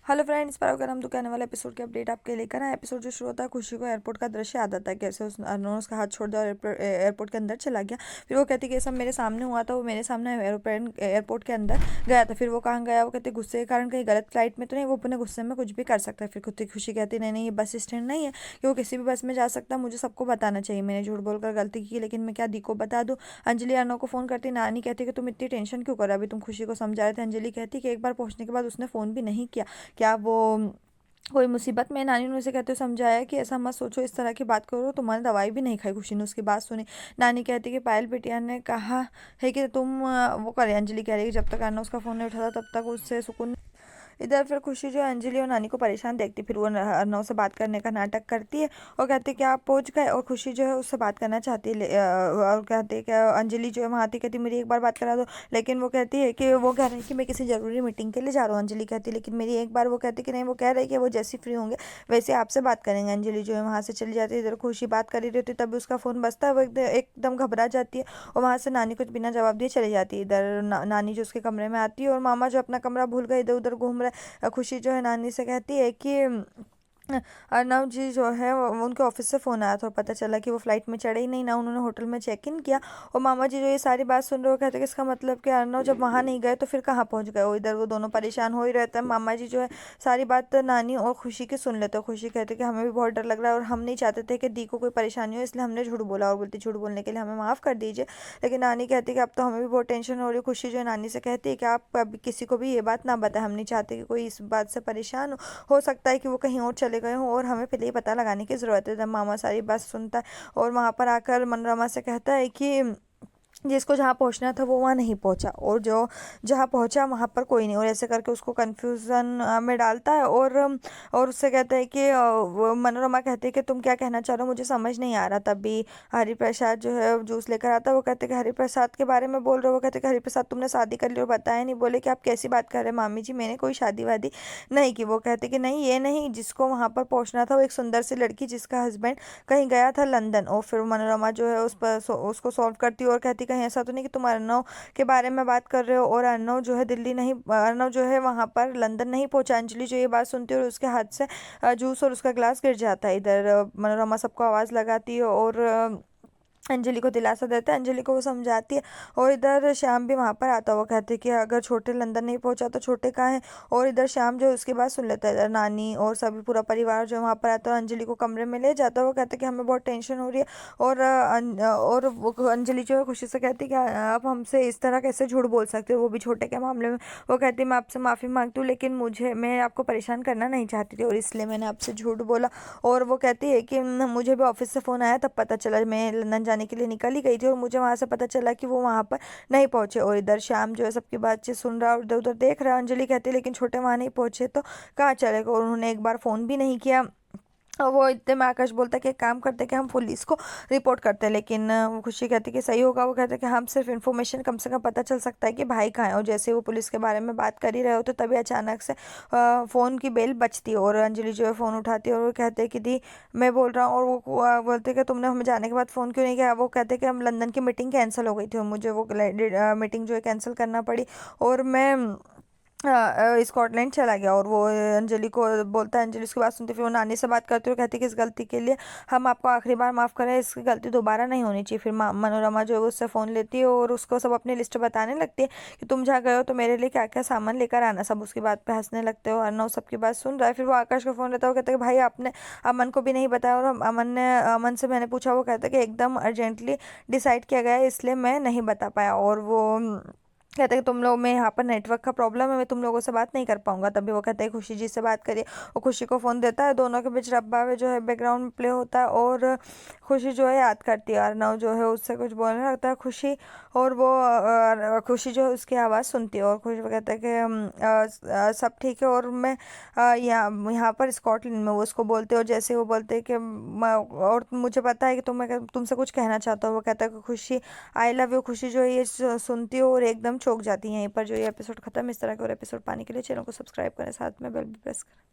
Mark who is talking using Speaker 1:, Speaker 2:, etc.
Speaker 1: Hello friends, पर अगर हम दुकान वाला एपिसोड की अपडेट आपके लेकर आए। एपिसोड जो शुरू होता है, खुशी को एयरपोर्ट का दृश्य याद आता है, कैसे उस अरनोन उसका हाथ छोड़ दिया और एयरपोर्ट के अंदर चला गया। फिर वो कहती कि ये सब मेरे सामने हुआ था, वो मेरे सामने एरोप्लेन एयरपोर्ट के अंदर गया था। फिर वो कहाँ गया, वो कहते गुस्से के कारण कहीं गलत फ्लाइट में तो नहीं, वो अपने गुस्से में कुछ भी कर सकता है। फिर खुद खुशी कहती नहीं नहीं, ये बस स्टैंड नहीं है कि वो किसी भी बस में जा सकता है, मुझे सबको बताना चाहिए, मैंने झूठ बोलकर गलती की, लेकिन मैं क्या दी को बता दूँ। अंजलि अर्नव को फ़ोन करती, नानी कहती कि तुम इतनी टेंशन क्यों कर रहा, अभी तुम खुशी को समझा रहे थे। अंजलि कहती कि एक बार पहुंचने के बाद उसने फ़ोन भी नहीं किया, क्या वो कोई मुसीबत में। नानी ने उसे कहते हुए समझाया कि ऐसा मत सोचो, इस तरह की बात करो, तुम्हारी दवाई भी नहीं खाई। खुशी ने उसकी बात सुनी। नानी कहती कि पायल बिटिया ने कहा है कि तुम वो करे। अंजलि कह रही है कि जब तक अन्ना उसका फ़ोन नहीं उठाता तब तक उससे सुकून। इधर फिर खुशी जो है अंजलि और नानी को परेशान देखती, फिर वो अर्नव से बात करने का नाटक करती है और कहती है कि आप पहुंच गए। और खुशी जो है उससे बात करना चाहती है, और कहती है कि अंजलि जो है वहाँ आती, कहती मेरी एक बार बात करा दो। लेकिन वो कहती है कि वो कह रही है कि मैं किसी ज़रूरी मीटिंग के लिए जा रहा हूँ। अंजलि कहती है लेकिन मेरी एक बार, वो कहती कि नहीं, वो कह रही है कि वो जैसे फ्री होंगे वैसे आपसे बात करेंगे। अंजलि जो है वहाँ से चली जाती है। इधर खुशी बात कर रही होती है, तभी उसका फ़ोन बजता है, वो एकदम घबरा जाती है और वहाँ से नानी कुछ बिना जवाब दिए चली जाती है। इधर नानी जो उसके कमरे में आती है और मामा जो अपना कमरा भूल गए इधर उधर घूम रहे। खुशी जो है नानी से कहती है कि अर्नव जी जो है उनके ऑफिस से फ़ोन आया था और पता चला कि वो फ्लाइट में चढ़े ही नहीं, ना उन्होंने होटल में चेक इन किया। और मामा जी जो ये सारी बात सुन रहे हो, कहते हैं कि इसका मतलब कि अर्नव जब वहाँ नहीं गए तो फिर कहाँ पहुँच गए। वो इधर वो दोनों परेशान हो ही रहते हैं। मामा जी जो है सारी बात नानी और खुशी की सुन लेते हैं। खुशी कहते हैं कि हमें भी बहुत डर लग रहा है और हम नहीं चाहते थे कि दी को कोई परेशानी हो, इसलिए हमने झूठ बोला, और बोलती झूठ बोलने के लिए हमें माफ़ कर दीजिए। लेकिन नानी कहती है कि अब तो हमें भी बहुत टेंशन हो रही है। खुशी जो है नानी से कहती है कि आप अभी किसी को भी ये बात ना बताएं, हम नहीं चाहते कि कोई इस बात से परेशान हो सकता है कि वो कहीं और चले गए हों और हमें पहले ही पता लगाने की ज़रूरत है। जब मामा सारी बात सुनता है और वहाँ पर आकर मनोरमा से कहता है कि जिसको जहाँ पहुँचना था वो वहाँ नहीं पहुँचा, और जो जहाँ पहुँचा वहाँ पर कोई नहीं, और ऐसे करके उसको कन्फ्यूज़न में डालता है। और उससे कहता है कि वो मनोरमा कहती है कि तुम क्या कहना चाह रहे हो, मुझे समझ नहीं आ रहा। तभी हरिप्रसाद जो है जूस लेकर आता है। वो कहते हैं कि हरिप्रसाद के बारे में बोल रहे हो। वो कहते हैं कि हरिप्रसाद तुमने शादी कर ली और बताया नहीं। बोले कि आप कैसी बात कर रहे हैं मामी जी, मैंने कोई शादी वादी नहीं की। वो कहते कि नहीं, ये नहीं, जिसको वहाँ पर पहुँचना था वो एक सुंदर सी लड़की जिसका हस्बैंड कहीं गया था लंदन। और फिर मनोरमा जो है उस पर उसको सॉल्व करती है और कहती कहीं ऐसा तो नहीं कि तुम अर्नव के बारे में बात कर रहे हो और अर्नव जो है दिल्ली नहीं, अर्नव जो है वहाँ पर लंदन नहीं पहुंचा। अंजलि जो ये बात सुनती है और उसके हाथ से जूस और उसका ग्लास गिर जाता है। इधर मनोरमा सबको आवाज़ लगाती है और अंजलि को दिलासा देता है, अंजलि को वो समझाती है। और इधर श्याम भी वहाँ पर आता है। वो कहते हैं कि अगर छोटे लंदन नहीं पहुँचा तो छोटे कहाँ हैं। और इधर श्याम जो है उसकी बात सुन लेता है। इधर नानी और सभी पूरा परिवार जो वहाँ पर आता है अंजलि को कमरे में ले जाता है। वो कहते हैं कि हमें बहुत टेंशन हो रही है। और वो अंजलि जो है खुशी से कहती है कि आप हमसे इस तरह कैसे झूठ बोल सकते हो, वो भी छोटे के मामले में। वो कहती है मैं आपसे माफ़ी मांगती हूँ, लेकिन मैं आपको परेशान करना नहीं चाहती थी और इसलिए मैंने आपसे झूठ बोला। और वो कहती है कि मुझे भी ऑफिस से फ़ोन आया, तब पता चला, मैं लंदन जाने के लिए निकल ही गई थी और मुझे वहाँ से पता चला कि वो वहाँ पर नहीं पहुँचे। और इधर श्याम जो है सबकी बातचीत सुन रहा है और इधर उधर देख रहा है। अंजलि कहती है लेकिन छोटे वहाँ नहीं पहुँचे तो कहाँ चले गए, और उन्होंने एक बार फ़ोन भी नहीं किया। और वो इतने में आकाश बोलता है कि एक काम करते हैं कि हम पुलिस को रिपोर्ट करते हैं। लेकिन वो खुशी कहती है कि सही होगा। वो कहते हैं कि हम सिर्फ इन्फॉर्मेशन, कम से कम पता चल सकता है कि भाई कहाँ है। और जैसे वो पुलिस के बारे में बात कर ही रहे होते तभी अचानक से फ़ोन की बेल बजती है और अंजलि जो है फ़ोन उठाती है और वो कहते हैं कि दी मैं बोल रहा हूँ। और वो बोलते हैं कि तुमने हमें जाने के बाद फ़ोन क्यों नहीं किया। वो कहते हैं कि हम लंदन की मीटिंग कैंसिल हो गई थी और मुझे वो मीटिंग जो है कैंसिल करना पड़ी और मैं स्कॉटलैंड चला गया। और वो अंजलि को बोलता है, अंजलि उसकी बात सुनती, फिर वो नानी से बात करती है और कहती है कि इस गलती के लिए हम आपको आखिरी बार माफ़ करें, इसकी गलती दोबारा नहीं होनी चाहिए। फिर मनोरमा जो है उससे फ़ोन लेती है और उसको सब अपनी लिस्ट बताने लगती है कि तुम जहाँ गए हो तो मेरे लिए क्या क्या सामान लेकर आना। सब उसकी बात पे हंसने लगते हो। अर्नव सबकी बात सुन रहा है। फिर वो आकाश का फ़ोन लेता है। वो कहता है कि भाई आपने अमन को भी नहीं बताया। और अमन से मैंने पूछा, वो कहता है कि एकदम अर्जेंटली डिसाइड किया गया है इसलिए मैं नहीं बता पाया। और वो कहते हैं कि तुम लोग में यहाँ पर नेटवर्क का प्रॉब्लम है, मैं तुम लोगों से बात नहीं कर पाऊंगा। तभी वो कहते हैं खुशी जी से बात करिए। वो खुशी को फ़ोन देता है। दोनों के बीच रब्बा में जो है बैकग्राउंड में प्ले होता है और खुशी जो है याद करती है। अर्नव जो है उससे कुछ बोलने लगता है खुशी, और वो खुशी जो है उसकी आवाज़ सुनती है और खुशी वो कहता है कि सब ठीक है और मैं यहाँ पर स्कॉटलैंड में। वो उसको बोलते हैं और जैसे वो बोलते हैं कि और मुझे पता है कि तुमसे कुछ कहना चाहता हूँ। वो कहता है कि खुशी आई लव यू। खुशी जो है ये सुनती हो और एकदम चौंक जाती है। यहीं पर जो ये एपिसोड खत्म। इस तरह के और एपिसोड पाने के लिए चैनल को सब्सक्राइब करें, साथ में बेल भी प्रेस करें।